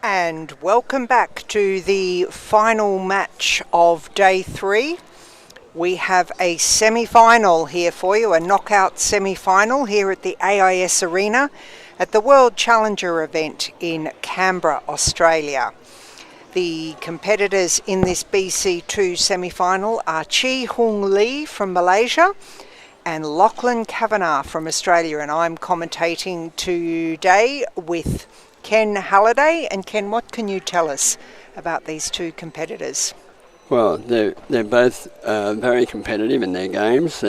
And welcome back to the final match of day 3. We have a semi-final here for you, a knockout semi-final here at the AUS Arena at the World Challenger event in Canberra, Australia. The competitors in this BC2 semi-final are Chee Hoong from Malaysia and Lachlan Kavanagh from Australia, and I'm commentating today with Ken Halliday. And Ken, what can you tell us about these two competitors? Well, they're both very competitive in their games.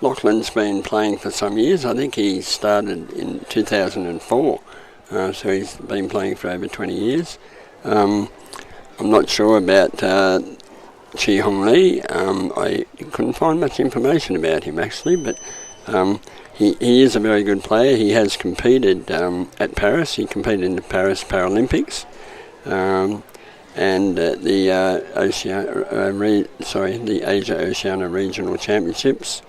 Lachlan's been playing for some years. I think he started in 2004, so he's been playing for over 20 years. I'm not sure about Chee Hoong. I couldn't find much information about him actually, but he is a very good player. He has competed at Paris. He competed in the Paris Paralympics and the Asia Oceania Regional Championships.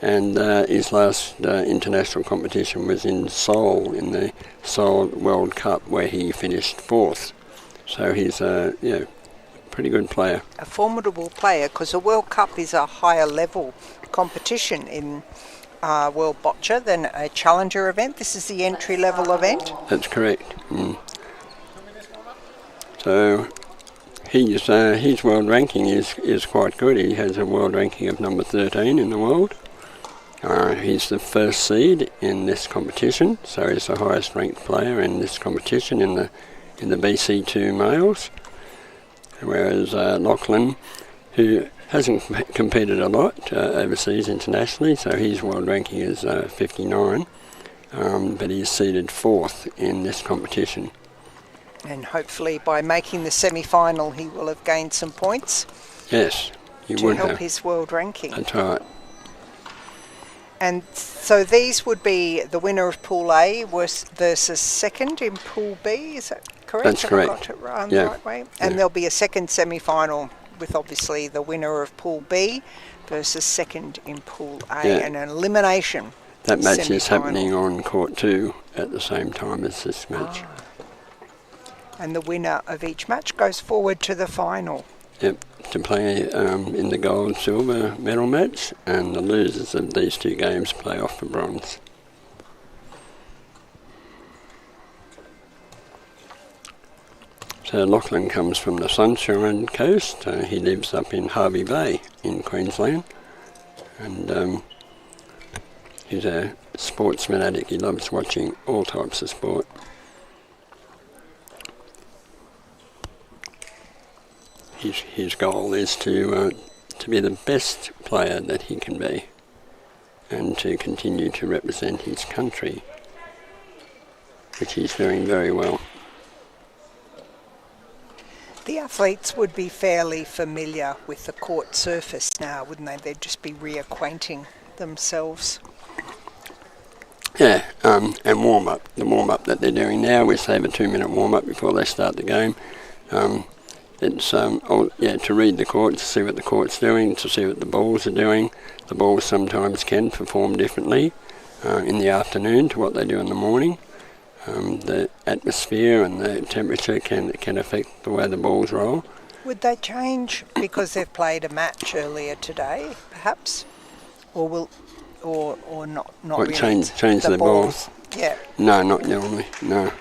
And his last international competition was in Seoul, in the Seoul World Cup, where he finished 4th. So he's a pretty good player. A formidable player, because a World Cup is a higher level competition in World Boccia than a Challenger event. This is the entry level event. That's correct. So his world ranking is quite good. He has a world ranking of number 13 in the world. He's the first seed in this competition, so he's the highest ranked player in this competition in the BC2 males. Whereas Lachlan, who hasn't competed a lot overseas internationally, so his world ranking is 59, but he's seeded 4th in this competition. And hopefully by making the semi-final he will have gained some points. Yes, he to would help have. his world ranking. That's right. And so these would be the winner of Pool A versus second in Pool B, is that correct? That's correct. Have I got it right, the right way? And there'll be a second semi-final with obviously the winner of Pool B versus second in Pool A, and an elimination. That match is happening on Court 2 at the same time as this match. And the winner of each match goes forward to the final. Yep, to play in the gold-silver medal match, and the losers of these two games play off for bronze. So Lachlan comes from the Sunshine Coast. He lives up in Hervey Bay in Queensland, and he's a sportsman addict. He loves watching all types of sport. His goal is to be the best player that he can be, and to continue to represent his country, which he's doing very well. The athletes would be fairly familiar with the court surface now, wouldn't they? They'd just be reacquainting themselves. Yeah, and warm-up. The warm-up that they're doing now, which they have a 2-minute warm-up before they start the game. It's to read the court, to see what the court's doing, to see what the balls are doing. The balls sometimes can perform differently in the afternoon to what they do in the morning. The atmosphere and the temperature can affect the way the balls roll. Would they change because they've played a match earlier today, perhaps, or not? Not what, really. Change the balls? Yeah. No, not normally. No.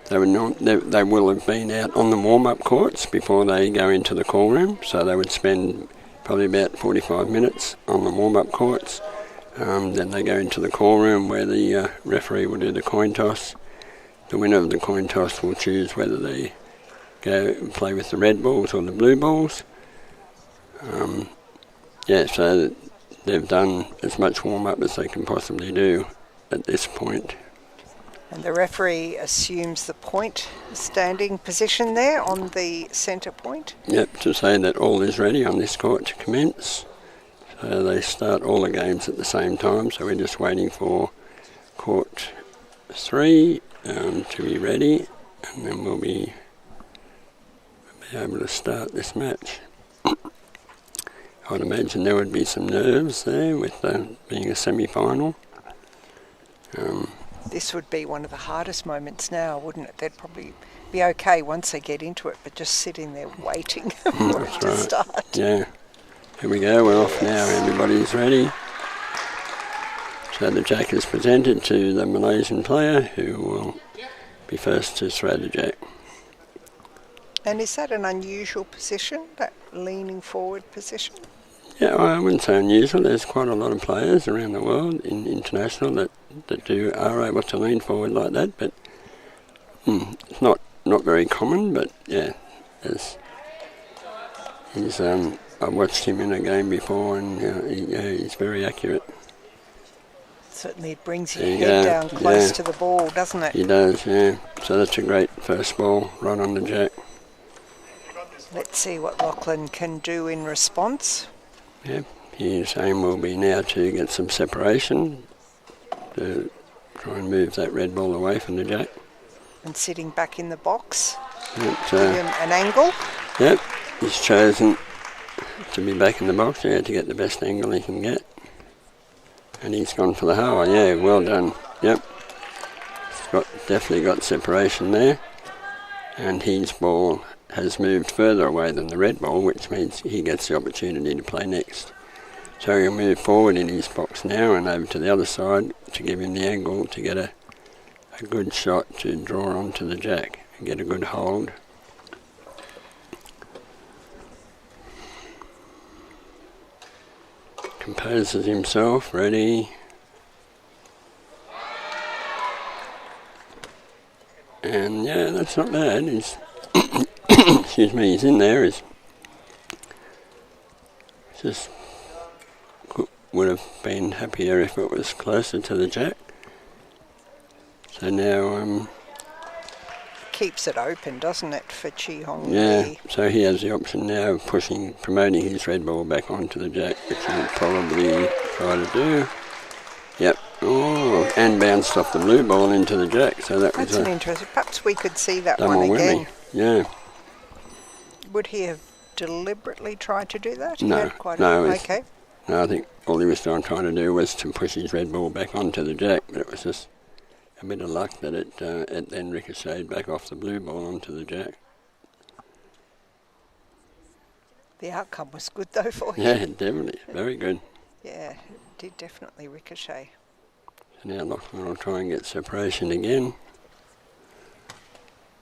They will have been out on the warm-up courts before they go into the call room, so they would spend probably about 45 minutes on the warm-up courts. Then they go into the call room where the referee will do the coin toss. The winner of the coin toss will choose whether they go and play with the red balls or the blue balls. So they've done as much warm-up as they can possibly do at this point. And the referee assumes the point standing position there on the centre point? Yep, to say that all is ready on this court to commence. So they start all the games at the same time, so we're just waiting for court 3 to be ready, and then we'll be able to start this match. I'd imagine there would be some nerves there with being a semi-final. This would be one of the hardest moments now, wouldn't it? They'd probably be okay once they get into it, but just sitting there waiting for it to start. Yeah. Here we go, we're off now, everybody's ready. So the jack is presented to the Malaysian player, who will be first to throw the jack. And is that an unusual position, that leaning forward position? Yeah, I wouldn't say unusual. There's quite a lot of players around the world in international that are able to lean forward like that, but it's not very common. But yeah, I've watched him in a game before, and he's very accurate. Certainly it brings your head down close to the ball, doesn't it? He does, yeah. So that's a great first ball right on the jack. Let's see what Lachlan can do in response. Yep, his aim will be now to get some separation, to try and move that red ball away from the jack. And sitting back in the box, Yep, give him an angle. Yep, he's chosen to be back in the box, to get the best angle he can get. And he's gone for the hole, yeah, well done. Yep, he's definitely got separation there. And his ball has moved further away than the red ball, which means he gets the opportunity to play next. So he'll move forward in his box now and over to the other side to give him the angle to get a good shot to draw onto the jack and get a good hold. Composes himself, ready. And yeah, that's not bad. He's excuse me, he's in there. He's just would have been happier if it was closer to the jack. So now keeps it open, doesn't it, for Chee Hoong? Yeah, so he has the option now of promoting his red ball back onto the jack, which he'll probably try to do. Yep. Oh, and bounced off the blue ball into the jack. So that's an interesting. Perhaps we could see that one again. Yeah. Would he have deliberately tried to do that? No. Okay. No, I think all he was trying to do was to push his red ball back onto the jack, but it was just a bit of luck that it then ricocheted back off the blue ball onto the jack. The outcome was good though for him. Yeah, definitely. Very good. Yeah, it did definitely ricochet. So now Lachlan will try and get separation again.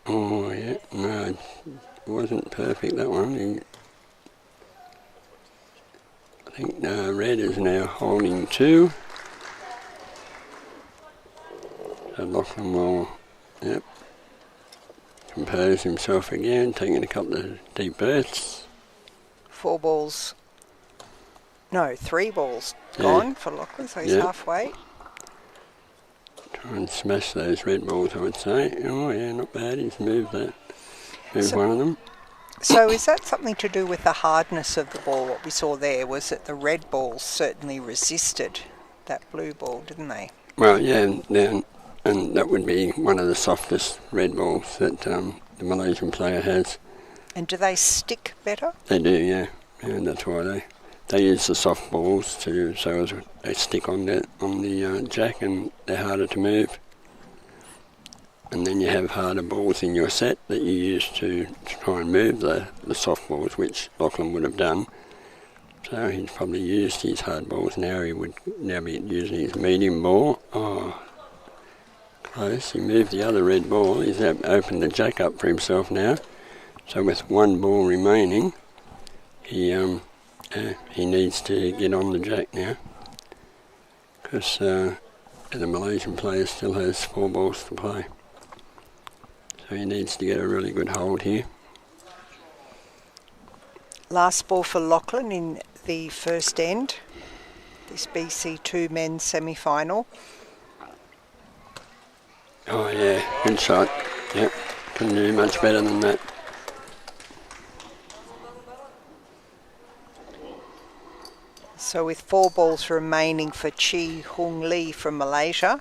Oh, yeah. No, it wasn't perfect, that one. I think red is now holding 2. So Lachlan will, compose himself again, taking a couple of deep breaths. 3 balls gone for Lachlan, so he's halfway. Try and smash those red balls, I would say. Oh yeah, not bad, he's moved that. Moved one of them. So is that something to do with the hardness of the ball? What we saw there was that the red balls certainly resisted that blue ball, didn't they? Well, yeah, and that would be one of the softest red balls that the Malaysian player has. And do they stick better? They do, yeah. And that's why they use the soft balls so they stick on the jack and they're harder to move. And then you have harder balls in your set that you use to try and move the soft balls, which Lachlan would have done. So he's probably used his hard balls now. He would now be using his medium ball. Oh, close. He moved the other red ball. He's opened the jack up for himself now. So with 1 ball remaining, he needs to get on the jack now, because the Malaysian player still has 4 balls to play. So he needs to get a really good hold here. Last ball for Lachlan in the first end, this BC2 men's semi-final. Oh yeah, good shot. Yep, couldn't do much better than that. So with 4 balls remaining for Chee Hoong Lee from Malaysia,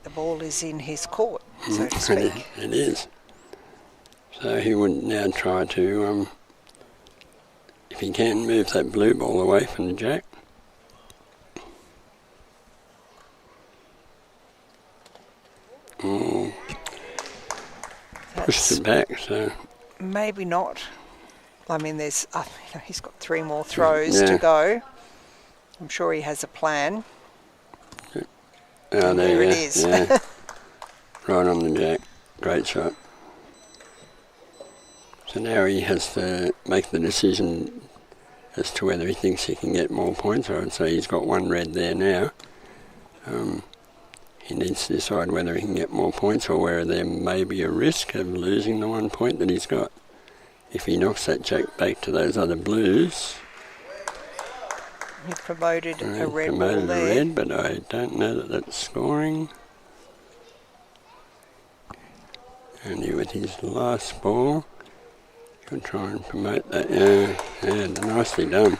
the ball is in his court, so to speak. It is. So he would now try to, if he can, move that blue ball away from the jack. Pushed it back, so... Maybe not. I mean, he's got 3 more throws to go. I'm sure he has a plan. Oh, there it is. Yeah. Right on the jack. Great shot. So now he has to make the decision as to whether he thinks he can get more points. I would say he's got 1 red there now. He needs to decide whether he can get more points or whether there may be a risk of losing the 1 point that he's got. If he knocks that jack back to those other blues... He promoted a red ball promoted there. a red, but I don't know that that's scoring. And he, with his last ball, could try and promote that. Yeah, nicely done.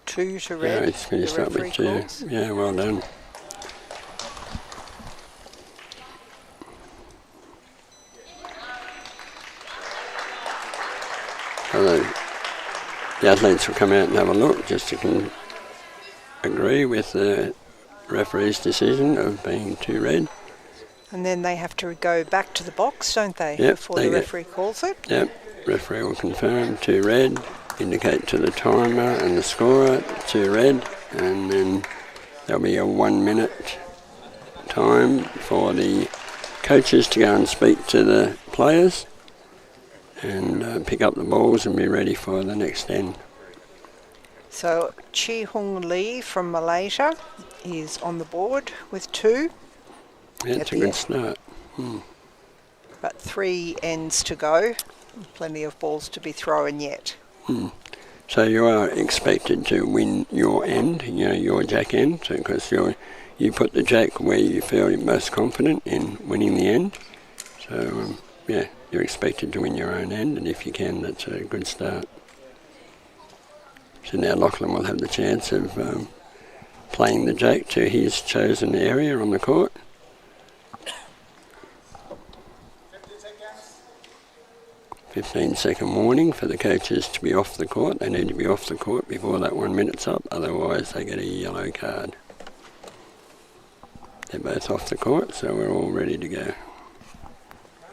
Two to red. Yeah, it's finished up with 2. Calls. Yeah, well done. So the athletes will come out and have a look just to agree with the referee's decision of being 2 red. And then they have to go back to the box, don't they? Yep, before the referee calls it? Yep, referee will confirm 2 red, indicate to the timer and the scorer 2 red, and then there'll be a 1 minute time for the coaches to go and speak to the players and pick up the balls and be ready for the next end. So Chee Hoong Lee from Malaysia is on the board with 2. Yeah, it's a good start. But 3 ends to go. Plenty of balls to be thrown yet. So you are expected to win your end, your jack end, because you put the jack where you feel most confident in winning the end. So you're expected to win your own end, and if you can, that's a good start. So now Lachlan will have the chance of playing the jack to his chosen area on the court. 15-second warning for the coaches to be off the court. They need to be off the court before that 1 minute's up, otherwise they get a yellow card. They're both off the court, so we're all ready to go.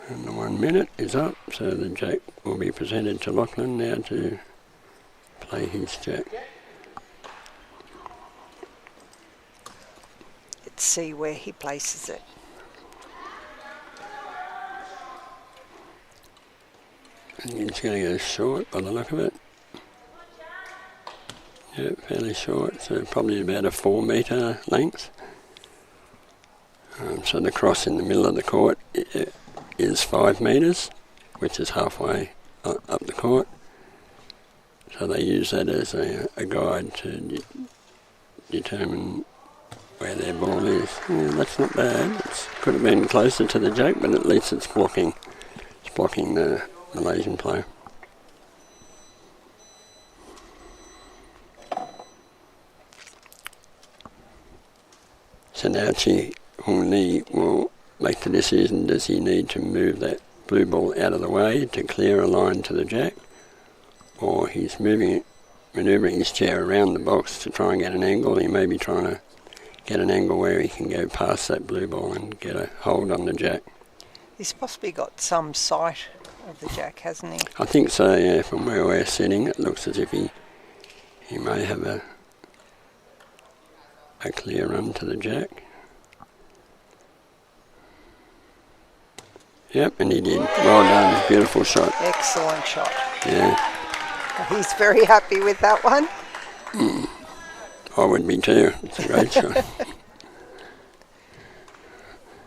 And the 1 minute is up, so the jack will be presented to Lachlan now to play his jack. Let's see where he places it. And he's going to go short by the look of it. Yeah, fairly short, so probably about a 4 metre length. So the cross in the middle of the court is 5 metres, which is halfway up the court. So they use that as a guide to determine where their ball is. Yeah, that's not bad. It could have been closer to the jack, but at least it's blocking. It's blocking the Malaysian player. So now Chee Hoong Lee will make the decision, does he need to move that blue ball out of the way to clear a line to the jack, or he's manoeuvring his chair around the box to try and get an angle. He may be trying to get an angle where he can go past that blue ball and get a hold on the jack. He's possibly got some sight of the jack, hasn't he? I think so, yeah. From where we're sitting, it looks as if he may have a clear run to the jack. Yep, and he did. Well done. Beautiful shot. Excellent shot. Yeah. He's very happy with that one. I would be too. It's a great shot.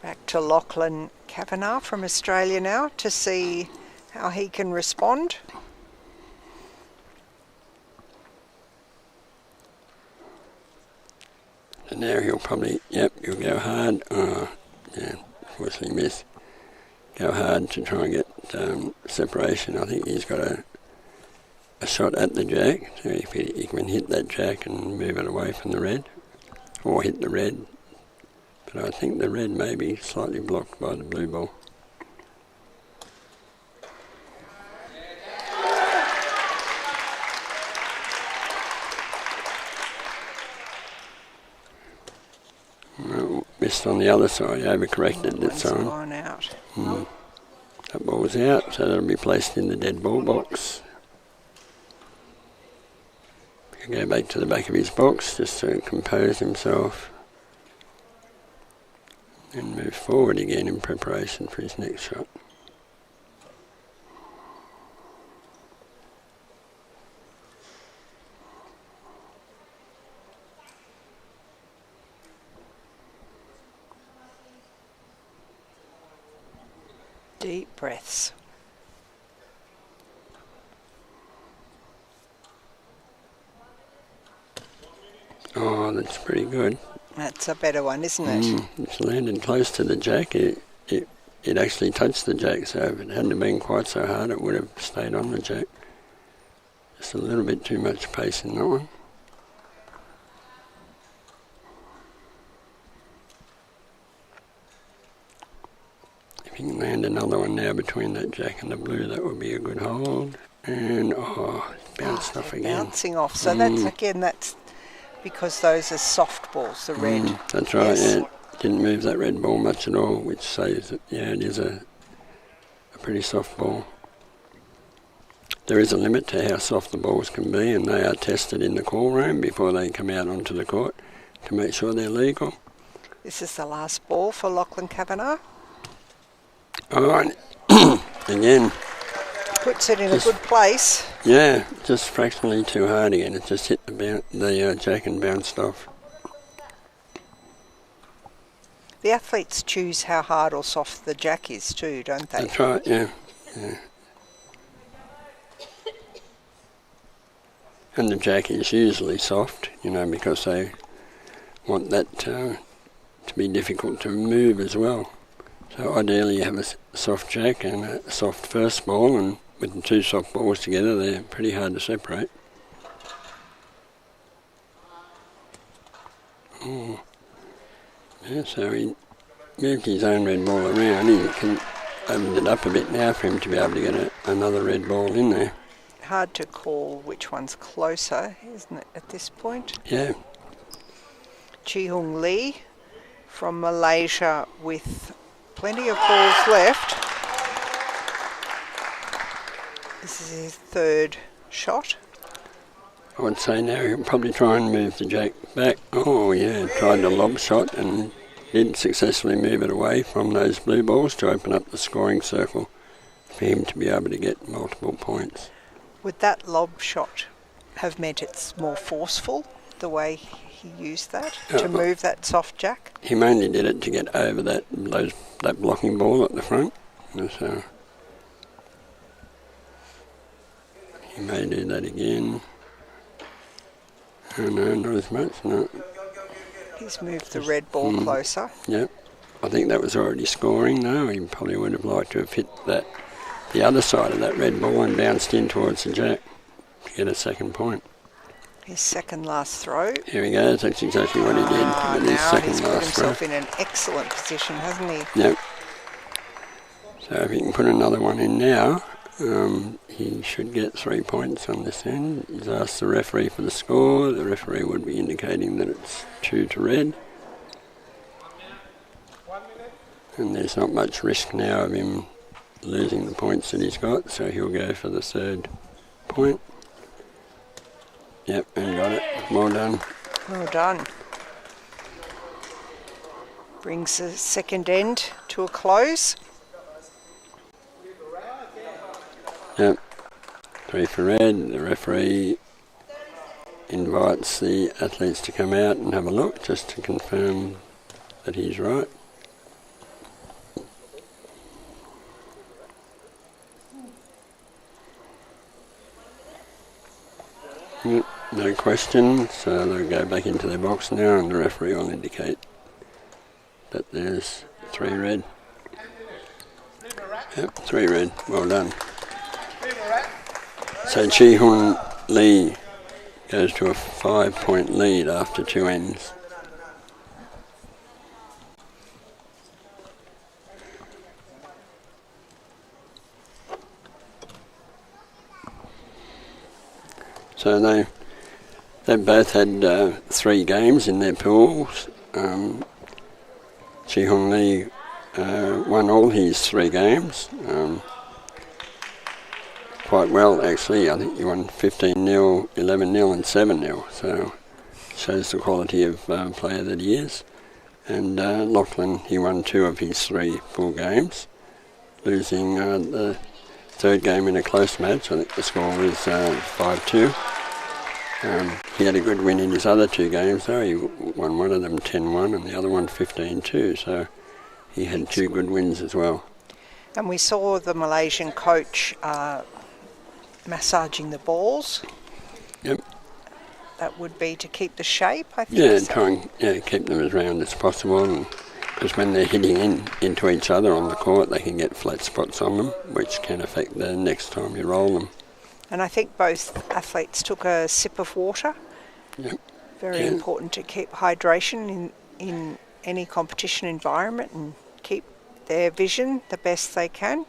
Back to Lachlan Kavanagh from Australia now to see how he can respond. And now he'll probably, he'll go hard. Oh, yeah, unfortunately missed. Go hard to try and get separation. I think he's got a shot at the jack. So if he can hit that jack and move it away from the red, or hit the red. But I think the red may be slightly blocked by the blue ball. missed on the other side. He overcorrected that side. Gone out. That ball's out, so that'll be placed in the dead ball box. He'll go back to the back of his box just to compose himself. And move forward again in preparation for his next shot. Deep breaths. Oh, that's pretty good. That's a better one, isn't it? It's landed close to the jack. It actually touched the jack, so if it hadn't been quite so hard, it would have stayed on the jack. Just a little bit too much pace in that one. If you can land another one now between that jack and the blue, that would be a good hold. And, it's bounced off again. Bouncing off. So that's because those are soft balls, the red. That's right, yeah. Didn't move that red ball much at all, which says that, it is a pretty soft ball. There is a limit to how soft the balls can be, and they are tested in the call room before they come out onto the court to make sure they're legal. This is the last ball for Lachlan Kavanagh. Oh, again. Puts it in a good place. Yeah, just fractionally too hard again. It just hit the jack and bounced off. The athletes choose how hard or soft the jack is too, don't they? That's right, yeah. And the jack is usually soft, because they want that to be difficult to move as well. So ideally you have a soft jack and a soft first ball, and with the two soft balls together, they're pretty hard to separate. Oh. Yeah, so he moved his own red ball around. He can open it up a bit now for him to be able to get another red ball in there. Hard to call which one's closer, isn't it, at this point? Yeah. Chee Hoong from Malaysia with plenty of balls left. This is his third shot. I would say now he'll probably try and move the jack back. Oh yeah, tried the lob shot and did successfully move it away from those blue balls to open up the scoring circle for him to be able to get multiple points. Would that lob shot have meant it's more forceful, the way he used that, to move that soft jack? He mainly did it to get over that blocking ball at the front. So he may do that again. Oh no, not as much, no. He's moved the red ball closer. Yep. I think that was already scoring though. He probably would have liked to have hit the other side of that red ball and bounced in towards the jack to get a second point. His second last throw. Here he goes, that's exactly what he did. Now he's put himself in an excellent position, hasn't he? Yep. So if he can put another one in now, he should get 3 points on this end. He's asked the referee for the score. The referee would be indicating that it's 2 to red. And there's not much risk now of him losing the points that he's got, so he'll go for the third point. Yep, and got it. Well done. Well done. Brings the second end to a close. Yep. 3 for red. The referee invites the athletes to come out and have a look just to confirm that he's right. Yep, no questions, so they'll go back into their box now and the referee will indicate that there's 3 red. Yep, 3 red. Well done. So Chee Hoong Lee goes to a 5-point lead after 2 ends. So they've both had 3 games in their pools. Chee won all his 3 games. Quite well, actually. I think he won 15-0, 11-0 and 7-0. So shows the quality of player that he is. And Lachlan, he won 2 of his 3 full games, losing the 3rd game in a close match. I think the score was 5-2. He had a good win in his other 2 games though. He won one of them 10-1 and the other one 15-2. So he had 2 good wins as well. And we saw the Malaysian coach massaging the balls. Yep. That would be to keep the shape, I think. Yeah, try and keep them as round as possible. Because when they're hitting into each other on the court, they can get flat spots on them, which can affect the next time you roll them. And I think both athletes took a sip of water. Yep. Very important to keep hydration in any competition environment and keep their vision the best they can.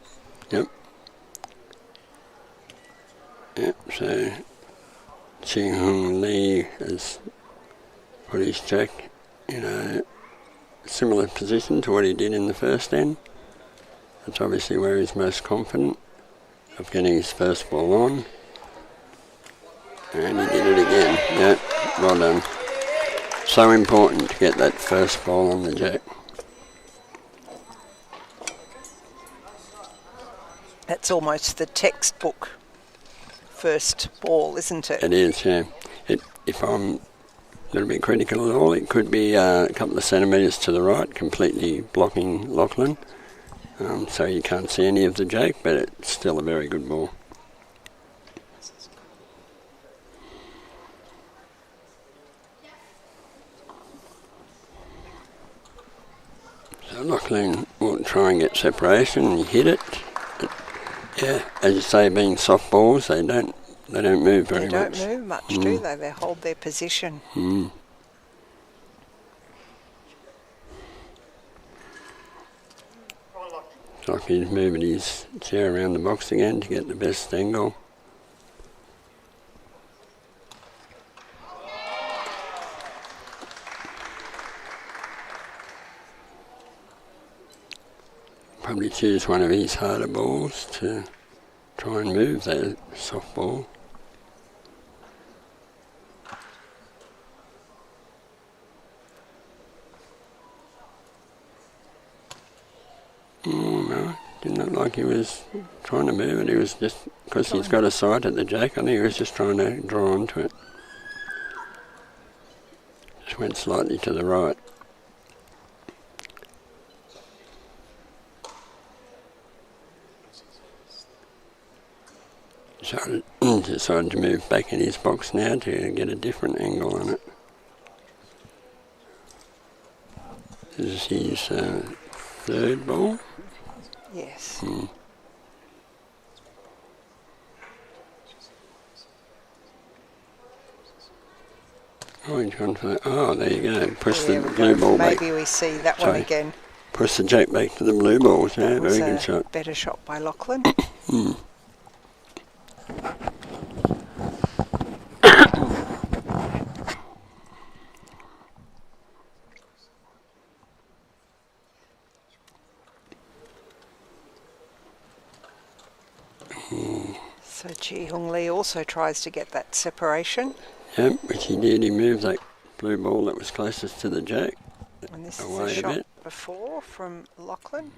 Yep. Yep, so Hoong has put his jack in a similar position to what he did in the first end. That's obviously where he's most confident of getting his first ball on. And he did it again. Yeah, well done. So important to get that first ball on the jack. That's almost the textbook first ball, isn't it? It is, yeah. If I'm a little bit critical at all, it could be a couple of centimetres to the right, completely blocking Lachlan. So you can't see any of the jack, but it's still a very good ball. So Lachlan will try and get separation and hit it. Yeah, as you say, being soft balls, they don't move very much. They don't move much, do they? They hold their position. It's like he's moving his chair around the box again to get the best angle. Probably choose one of his harder balls to try and move that soft ball. No, didn't look like he was trying to move it. He was just, because he's got a sight at the jack, I think he was just trying to draw onto it. Just went slightly to the right. Decided to move back in his box now to get a different angle on it. This is his 3rd ball. Yes. Oh, he's gone for that. Oh, there you go. Push the blue ball back. Maybe we see that one again. Push the jack back to the blue balls. Yeah, very good shot. Better shot by Lachlan. So Chee also tries to get that separation. Yep, which he did. He moved that blue ball that was closest to the jack And this away is a shot bit. before from Lachlan.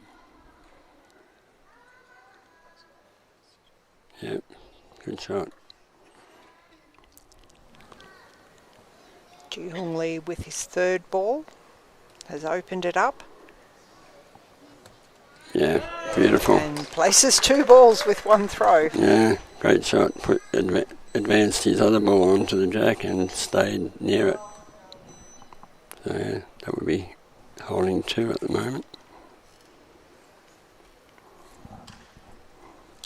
Yep, good shot. Hoong with his 3rd ball has opened it up. Yeah, beautiful. And places 2 balls with 1 throw. Yeah, great shot. Advanced his other ball onto the jack and stayed near it. So yeah, that would be holding 2 at the moment.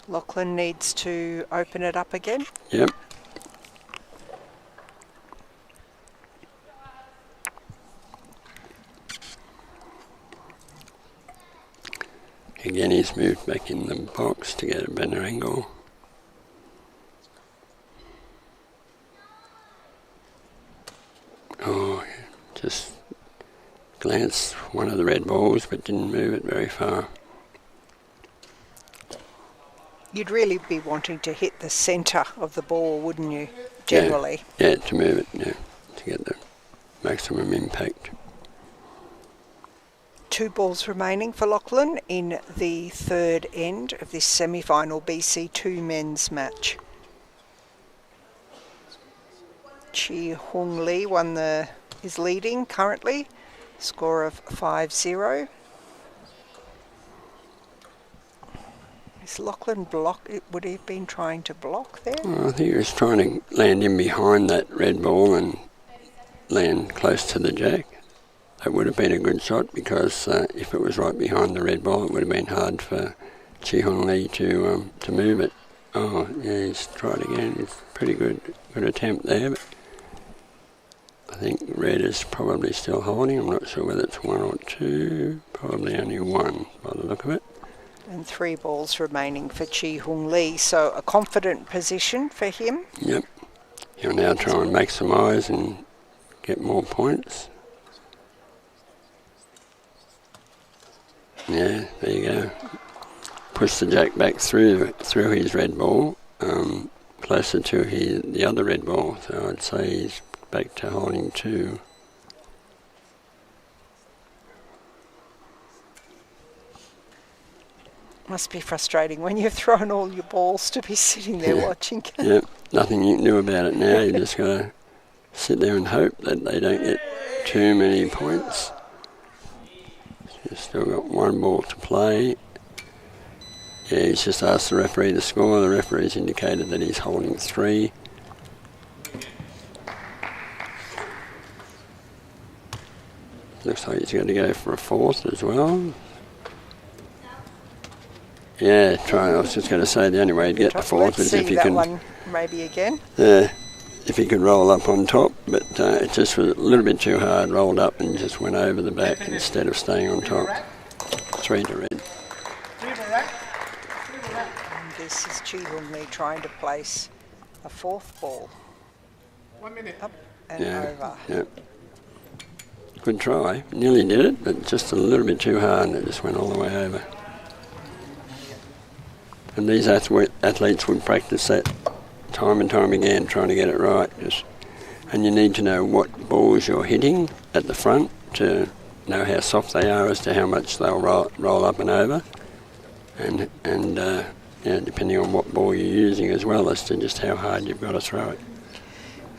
Lachlan needs to open it up again. Yep. Again, he's moved back in the box to get a better angle. Oh, just glanced one of the red balls but didn't move it very far. You'd really be wanting to hit the centre of the ball, wouldn't you, generally? Yeah, to move it, yeah, to get the maximum impact. 2 balls remaining for Lachlan in the third end of this semi-final BC2 men's match. Chee Hoong is leading currently, score of 5-0. Is Lachlan would he have been trying to block there? Well, I think he was trying to land in behind that red ball and land close to the jack. That would have been a good shot because if it was right behind the red ball, it would have been hard for Chee Hoong to move it. Oh, yeah, he's tried again. It's pretty good attempt there, but I think red is probably still holding. I'm not sure whether it's 1 or 2. Probably only 1 by the look of it. And 3 balls remaining for Chee Hoong, so a confident position for him. Yep. He'll now try and maximise and get more points. Yeah, there you go. Push the jack back through his red ball, closer to the other red ball. So I'd say he's back to holding 2. Must be frustrating when you've thrown all your balls to be sitting there watching. Yep, nothing you can do about it now. You just got to sit there and hope that they don't get too many points. You've still got 1 ball to play. Yeah, he's just asked the referee to score. The referee's indicated that he's holding 3. Looks like he's going to go for a 4th as well. Yeah, I was just going to say the only way he'd get the 4th is if he can. One maybe again. Yeah, if he could roll up on top, but it just was a little bit too hard. Rolled up and just went over the back instead of staying on top. 3 to red. And this is Chee Hoong trying to place a 4th ball. 1 minute. Up and over. Yeah. Good try. Nearly did it, but just a little bit too hard and it just went all the way over. And these athletes would practice that time and time again, trying to get it right. And you need to know what balls you're hitting at the front to know how soft they are as to how much they'll roll up and over. And depending on what ball you're using as well as to just how hard you've got to throw it.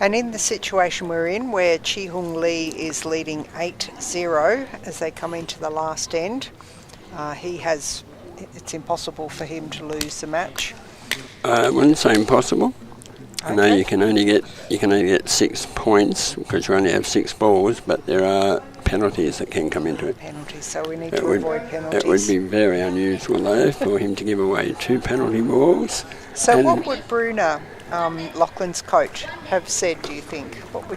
And in the situation we're in, where Chee Hoong is leading 8-0 as they come into the last end, it's impossible for him to lose the match. I wouldn't say impossible. Okay. I know you can only get 6 points because you only have 6 balls, but there are penalties that can come into it. Penalties, so we need to avoid penalties. It would be very unusual though for him to give away 2 penalty balls. So what would Bruna, Lachlan's coach, have said, do you think? What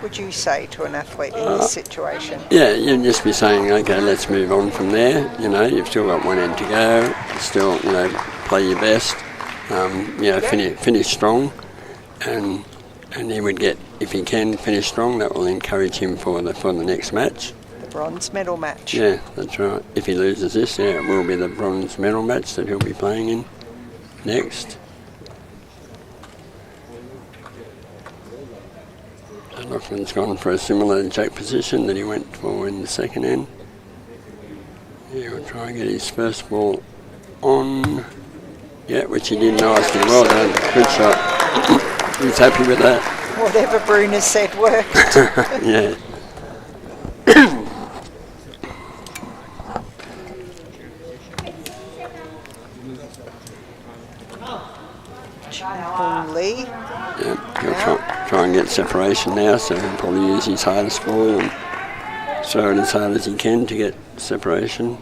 would you say to an athlete in this situation? Yeah, you'd just be saying, okay, let's move on from there. You've still got 1 end to go. Still, play your best. Finish strong, and he would get, if he can finish strong, that will encourage him for the next match. The bronze medal match. Yeah, that's right. If he loses this, it will be the bronze medal match that he'll be playing in next. Lachlan's gone for a similar jack position that he went for in the second end. Yeah, we'll try and get his first ball on. Yeah, which he did nicely. Well done. Good shot. He's happy with that. Whatever Bruna said worked. Yeah. Hoong Lee. Yeah, he'll try and get separation now, so he'll probably use his hardest ball and throw it as hard as he can to get separation.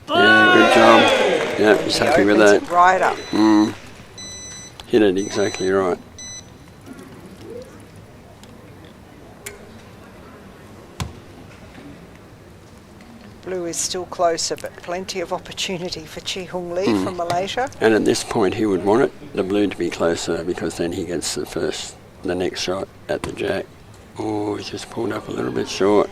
Yeah, good job. Yeah, he's happy with that. It right up. Hit it exactly right. Blue is still closer, but plenty of opportunity for Chee Hoong Lee from Malaysia. And at this point he would want it, the blue, to be closer, because then he gets the next shot at the jack. Oh, he's just pulled up a little bit short.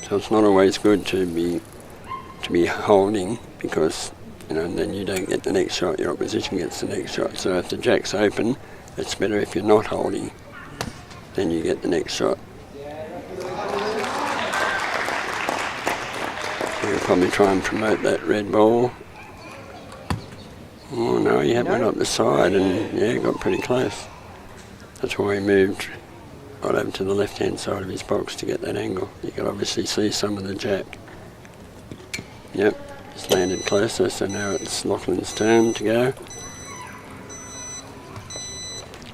So it's not always good to be holding, because then you don't get the next shot, your opposition gets the next shot. So if the jack's open, it's better if you're not holding, then you get the next shot. You'll probably try and promote that red ball. Oh no, he went up the side and got pretty close. That's why he moved right over to the left-hand side of his box to get that angle. You can obviously see some of the jack. Yep, it's landed closer, so now it's Lachlan's turn to go.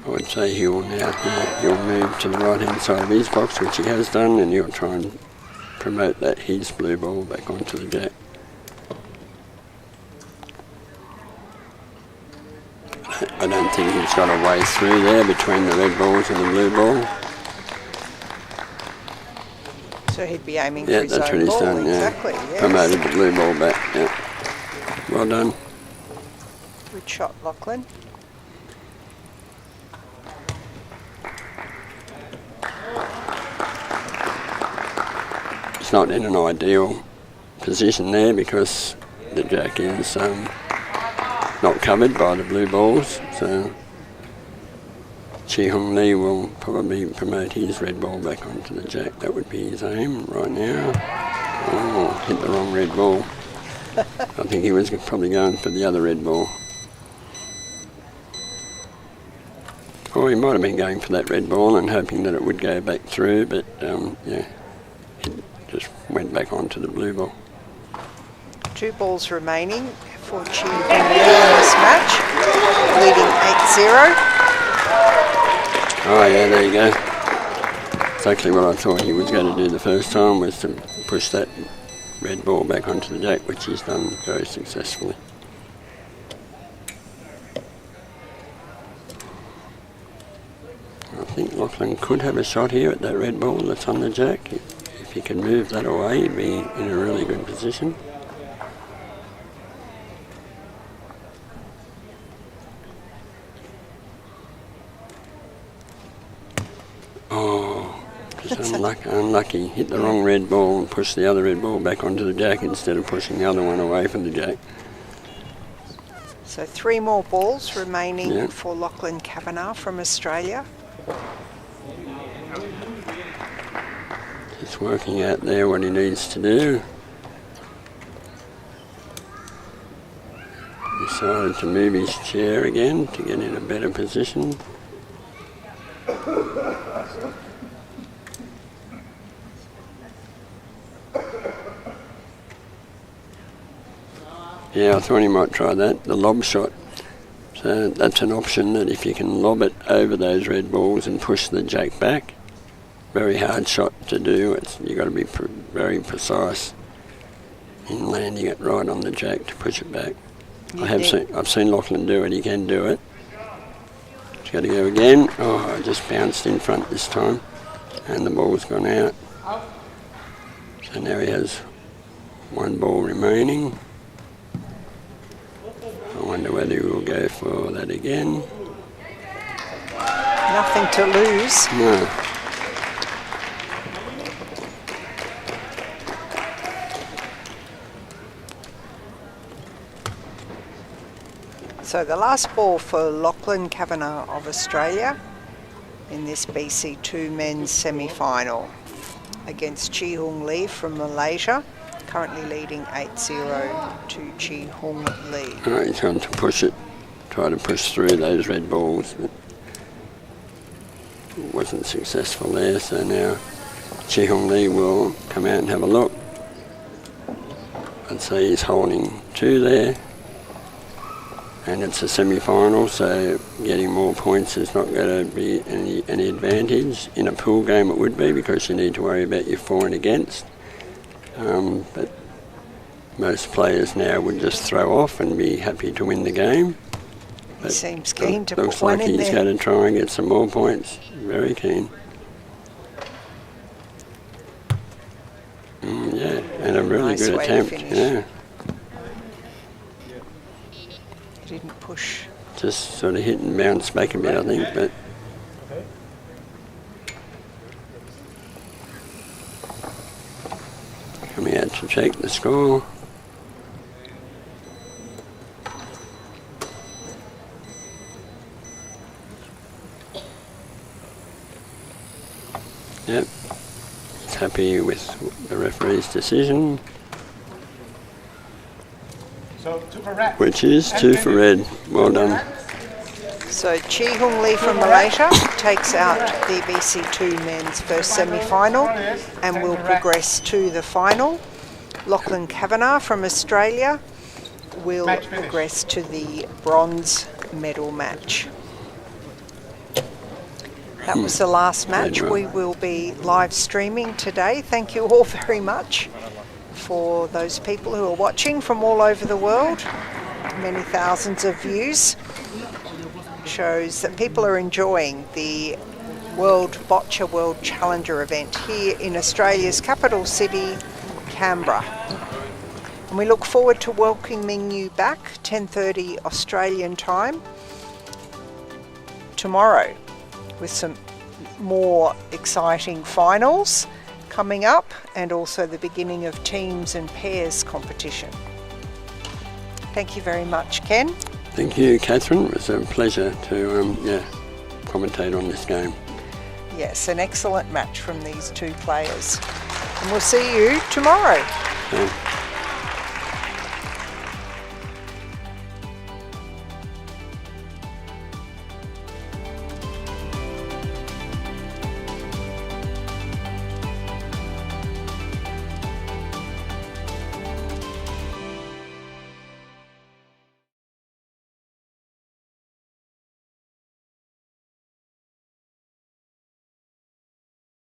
I would say he'll move to the right-hand side of his box, which he has done, and he'll try and promote his blue ball back onto the jack. I don't think he's got a way through there between the red balls and the blue ball. So he'd be aiming for his own ball. Yeah, that's what he's done, exactly, yes. Promoted the blue ball back, yeah. Well done. Good shot, Lachlan. It's not in an ideal position there because the jack is not covered by the blue balls, so Chee Hoong Lee will probably promote his red ball back onto the jack. That would be his aim right now. Oh, hit the wrong red ball. I think he was probably going for the other red ball. Or he might have been going for that red ball and hoping that it would go back through, but it just went back onto the blue ball. 2 balls remaining for Chee Hoong Lee in this match, leading 8-0. Oh yeah, there you go. Exactly what I thought he was going to do the first time, was to push that red ball back onto the jack, which he's done very successfully. I think Lachlan could have a shot here at that red ball that's on the jack. If he can move that away, he'd be in a really good position. Oh, just unlucky. Hit the wrong red ball and pushed the other red ball back onto the jack instead of pushing the other one away from the jack. So 3 more balls remaining for Lachlan Kavanagh from Australia. Just working out there what he needs to do. Decided to move his chair again to get in a better position. Yeah, I thought he might try that, the lob shot. So that's an option, that if you can lob it over those red balls and push the jack back. Very hard shot to do. You've got to be very precise in landing it right on the jack to push it back. I've seen Lachlan do it. He can do it. He's got to go again. Oh, I just bounced in front this time, and the ball's gone out. So now he has 1 ball remaining. I wonder whether he will go for that again. Nothing to lose. No. So the last ball for Lachlan Kavanagh of Australia in this BC2 men's semi-final against Chee Hoong Lee from Malaysia, currently leading 8-0 to Chee Hoong Lee. Right, he's going to push it, try to push through those red balls, but wasn't successful there, so now Chee Hoong Lee will come out and have a look. I'd say he's holding 2 there. And it's a semi-final, so getting more points is not going to be any advantage. In a pool game it would be, because you need to worry about your for and against. But most players now would just throw off and be happy to win the game. But he seems keen to put one in there. Looks like he's going to try and get some more points. Very keen. really nice good way attempt. to finish. Yeah, Didn't push. just sort of hit and bounce back a bit, I think. But coming out to check the score. Yep, he's happy with the referee's decision, which is 2 for red. Well done. So Chee Hoong Lee from Malaysia takes out the BC2 men's first semi-final and will progress to the final. Lachlan Kavanagh from Australia will progress to the bronze medal match. That was the last match. We will be live streaming today. Thank you all very much for those people who are watching from all over the world. Many thousands of views. Shows that people are enjoying the Boccia World Challenger event here in Australia's capital city, Canberra. And we look forward to welcoming you back 10:30 Australian time tomorrow, with some more exciting finals coming up and also the beginning of teams and pairs competition. Thank you very much, Ken. Thank you, Catherine. It was a pleasure to commentate on this game. Yes, an excellent match from these two players. And we'll see you tomorrow. Yeah.